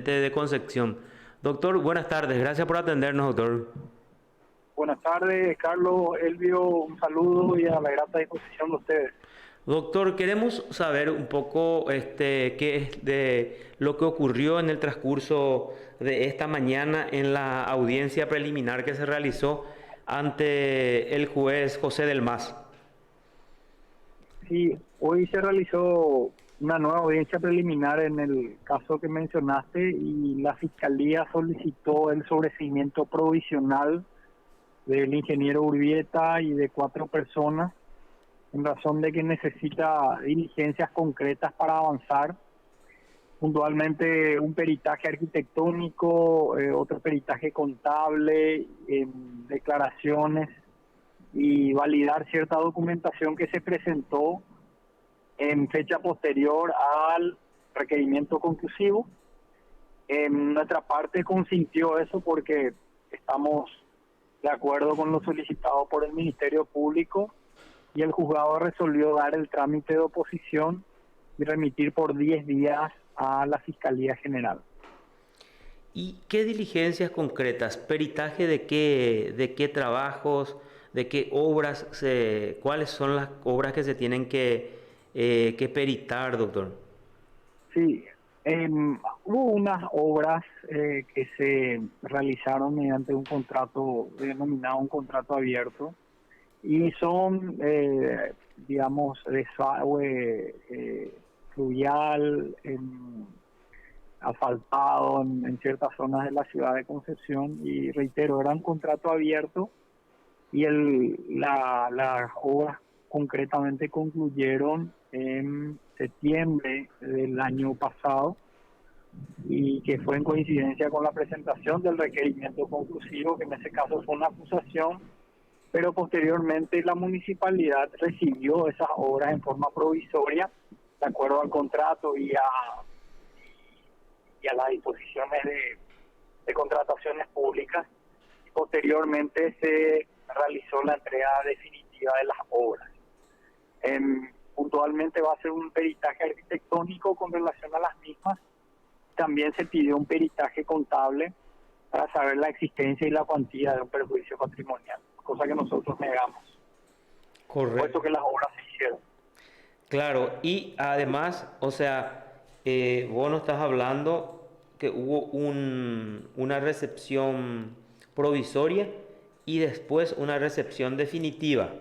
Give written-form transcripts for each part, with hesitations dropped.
Oriente de Concepción. Doctor, buenas tardes. Gracias por atendernos, doctor. Buenas tardes, Carlos, Elvio, un saludo y a la grata disposición de ustedes. Doctor, queremos saber un poco qué es de lo que ocurrió en el transcurso de esta mañana en la audiencia preliminar que se realizó ante el juez José del Mas. Sí, hoy se realizó una nueva audiencia preliminar en el caso que mencionaste y la Fiscalía solicitó el sobreseimiento provisional del ingeniero Urbieta y de 4 personas en razón de que necesita diligencias concretas para avanzar, puntualmente un peritaje arquitectónico, otro peritaje contable, declaraciones y validar cierta documentación que se presentó en fecha posterior al requerimiento conclusivo. En nuestra parte consintió eso porque estamos de acuerdo con lo solicitado por el Ministerio Público y el juzgado resolvió dar el trámite de oposición y remitir por 10 días a la Fiscalía General. ¿Y qué diligencias concretas? ¿Peritaje de qué trabajos, de qué obras, cuáles son las obras que se tienen que peritar, doctor? Sí, hubo unas obras que se realizaron mediante un contrato denominado un contrato abierto y son, digamos, desagüe fluvial, asfaltado en ciertas zonas de la ciudad de Concepción y reitero, era un contrato abierto y las obras concretamente concluyeron en septiembre del año pasado y que fue en coincidencia con la presentación del requerimiento conclusivo, que en ese caso fue una acusación, pero posteriormente la municipalidad recibió esas obras en forma provisoria de acuerdo al contrato y a las disposiciones de contrataciones públicas. Posteriormente se realizó la entrega definitiva de las obras. Puntualmente va a ser un peritaje arquitectónico con relación a las mismas. También se pidió un peritaje contable para saber la existencia y la cuantía de un perjuicio patrimonial, cosa que nosotros negamos, puesto Correcto. que las obras se hicieron. Claro, y además, o sea, vos no estás hablando que hubo una recepción provisoria y después una recepción definitiva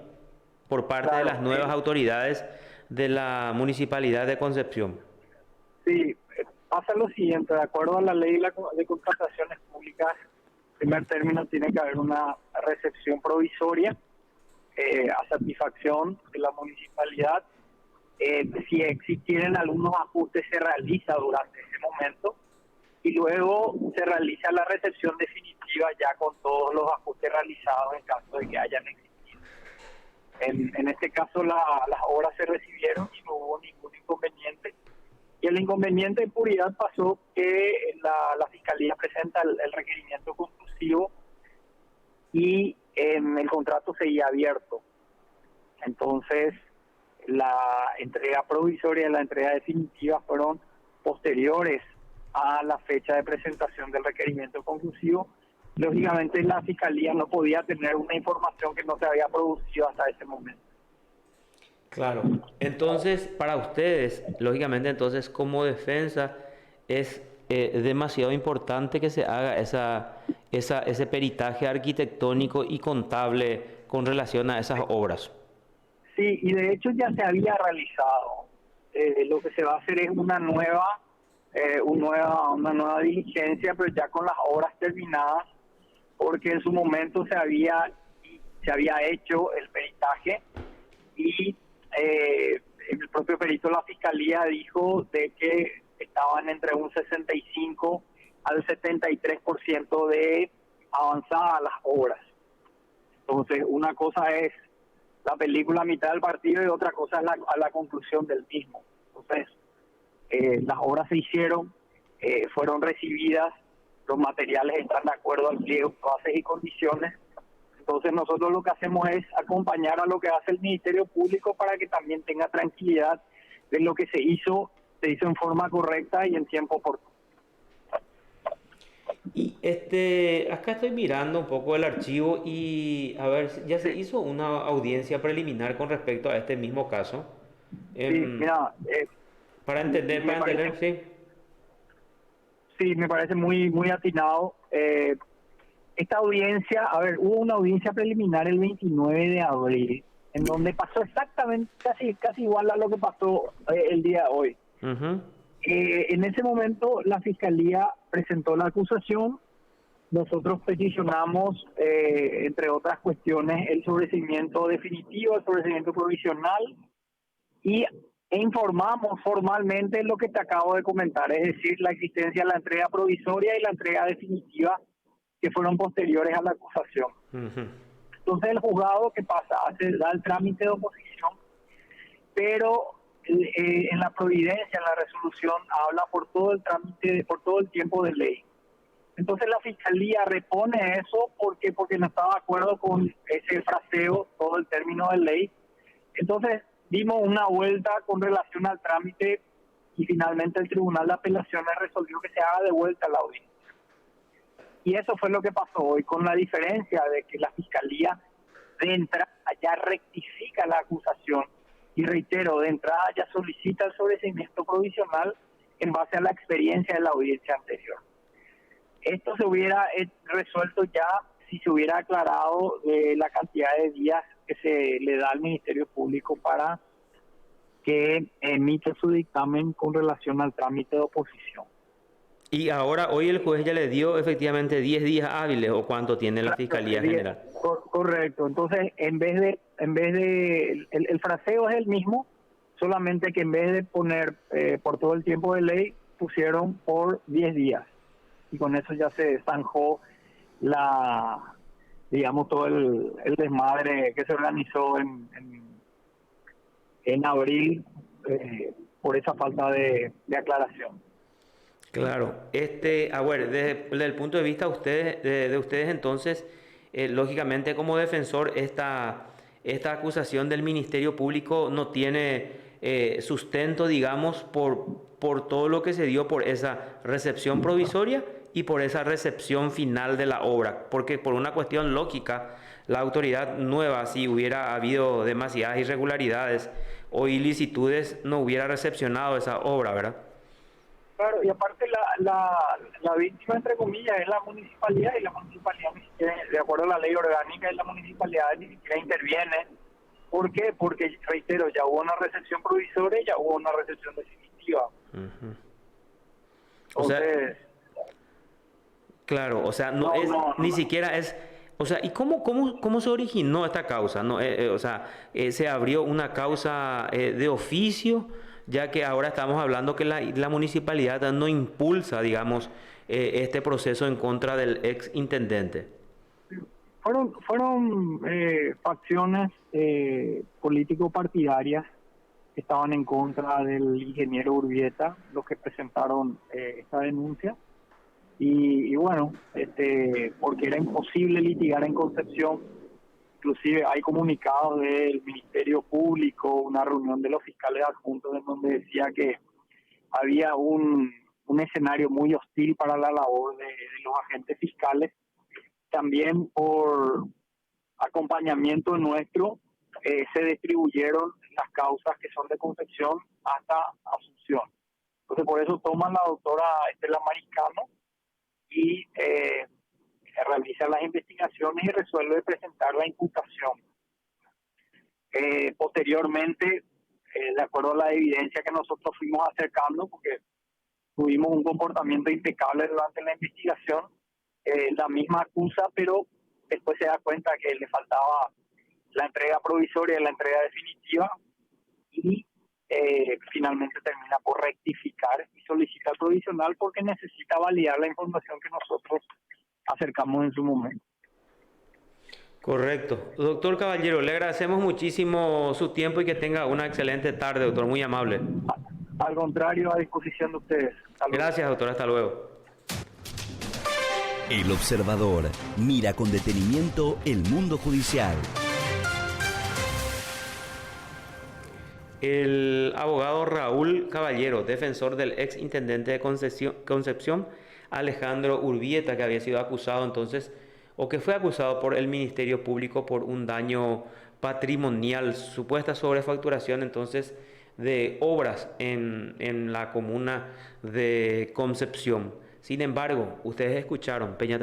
por parte de las Claro, nuevas autoridades de la Municipalidad de Concepción. sí, pasa lo siguiente, de acuerdo a la ley de contrataciones públicas, en primer término tiene que haber una recepción provisoria a satisfacción de la municipalidad. Si existieren algunos ajustes se realiza durante ese momento y luego se realiza la recepción definitiva ya con todos los ajustes realizados en caso de que hayan existido. En este caso las obras se recibieron y no hubo ningún inconveniente. Y el inconveniente de puridad pasó que la Fiscalía presenta el requerimiento conclusivo y el contrato seguía abierto. Entonces, la entrega provisoria y la entrega definitiva fueron posteriores a la fecha de presentación del requerimiento conclusivo. Lógicamente, la Fiscalía no podía tener una información que no se había producido hasta ese momento. Claro. Entonces, para ustedes, lógicamente, entonces, como defensa, es demasiado importante que se haga ese peritaje arquitectónico y contable con relación a esas obras. Sí, y de hecho ya se había realizado. Lo que se va a hacer es una nueva diligencia, pero ya con las obras terminadas, porque en su momento se había hecho el peritaje y el propio perito de la Fiscalía dijo de que estaban entre un 65 al 73% de avanzadas las obras. Entonces, una cosa es la película a mitad del partido y otra cosa es a la conclusión del mismo. Entonces, las obras se hicieron, fueron recibidas, los materiales están de acuerdo al pliego, bases y condiciones. Entonces nosotros lo que hacemos es acompañar a lo que hace el Ministerio Público para que también tenga tranquilidad de lo que se hizo en forma correcta y en tiempo oportuno. acá estoy mirando un poco el archivo y a ver, ya se Sí, hizo una audiencia preliminar con respecto a este mismo caso. sí, Em, mira, me para parece, entender, sí. sí, me parece muy atinado. Esta audiencia, a ver, hubo una audiencia preliminar el 29 de abril, en donde pasó exactamente, casi igual a lo que pasó el día de hoy. Ujú, En ese momento la fiscalía presentó la acusación, nosotros peticionamos, entre otras cuestiones, el sobreseimiento definitivo, el sobreseimiento provisional y informamos formalmente lo que te acabo de comentar, es decir, la existencia de la entrega provisoria y la entrega definitiva que fueron posteriores a la acusación. ujú. Entonces el juzgado, ¿qué pasa? Da el trámite de oposición, pero en la providencia, en la resolución, habla por todo el trámite, por todo el tiempo de ley. Entonces la fiscalía repone eso porque no estaba de acuerdo con ese fraseo, todo el término de ley. Entonces dimos una vuelta con relación al trámite y finalmente el Tribunal de Apelaciones resolvió que se haga de vuelta la audiencia. Y eso fue lo que pasó hoy, con la diferencia de que la fiscalía de entrada ya rectifica la acusación y reitero, de entrada ya solicita el sobreseimiento provisional en base a la experiencia de la audiencia anterior. Esto se hubiera resuelto ya si se hubiera aclarado la cantidad de días que se le da al Ministerio Público para que emita su dictamen con relación al trámite de oposición. Y ahora, hoy el juez ya le dio efectivamente 10 días hábiles o cuánto tiene la Claro, Fiscalía General. correcto. Entonces, en vez de el fraseo es el mismo, solamente que en vez de poner por todo el tiempo de ley, pusieron por 10 días. Y con eso ya se zanjó la, digamos, todo el desmadre que se organizó en abril por esa falta de aclaración. Claro, a ver, desde el punto de vista de ustedes entonces, lógicamente como defensor, esta acusación del Ministerio Público no tiene sustento, digamos, por todo lo que se dio por esa recepción provisoria y por esa recepción final de la obra, porque por una cuestión lógica, la autoridad nueva, si hubiera habido demasiadas irregularidades o ilicitudes, no hubiera recepcionado esa obra, ¿verdad? Claro, y aparte la víctima, entre comillas, es la municipalidad, y la municipalidad, ni siquiera, de acuerdo a la ley orgánica, de la municipalidad ni siquiera interviene. ¿Por qué? Porque, reitero, ya hubo una recepción provisoria y ya hubo una recepción definitiva. Ujú. O sea, Entonces, claro, o sea, no no, es, no, no, ni no. siquiera es, o sea, ¿y cómo se originó esta causa? ¿No? O sea, se abrió una causa de oficio, ya que ahora estamos hablando que la municipalidad no impulsa, digamos, este proceso en contra del ex intendente. Fueron facciones político-partidarias que estaban en contra del ingeniero Urbieta los que presentaron esta denuncia. Y bueno, porque era imposible litigar en Concepción, inclusive hay comunicados del Ministerio Público, una reunión de los fiscales adjuntos en donde decía que había un escenario muy hostil para la labor de los agentes fiscales. También por acompañamiento nuestro se distribuyeron las causas que son de Concepción hasta Asunción. Entonces por eso toman la doctora Estela Mariscano y realiza las investigaciones y resuelve presentar la imputación. Posteriormente, de acuerdo a la evidencia que nosotros fuimos acercando, porque tuvimos un comportamiento impecable durante la investigación, la misma acusa, pero después se da cuenta que le faltaba la entrega provisoria y la entrega definitiva y finalmente termina por rectificar y solicita el provisional porque necesita validar la información que nosotros acercamos en su momento. Correcto. Doctor Caballero, le agradecemos muchísimo su tiempo y que tenga una excelente tarde, doctor, muy amable. Al contrario, a disposición de ustedes. Saludos. Gracias, doctor, hasta luego. El observador mira con detenimiento el mundo judicial. El abogado Raúl Caballero, defensor del ex intendente de Concepción, Alejandro Urbieta, que había sido acusado entonces, o que fue acusado por el Ministerio Público por un daño patrimonial, supuesta sobrefacturación entonces de obras en la comuna de Concepción. Sin embargo, ustedes escucharon, Peña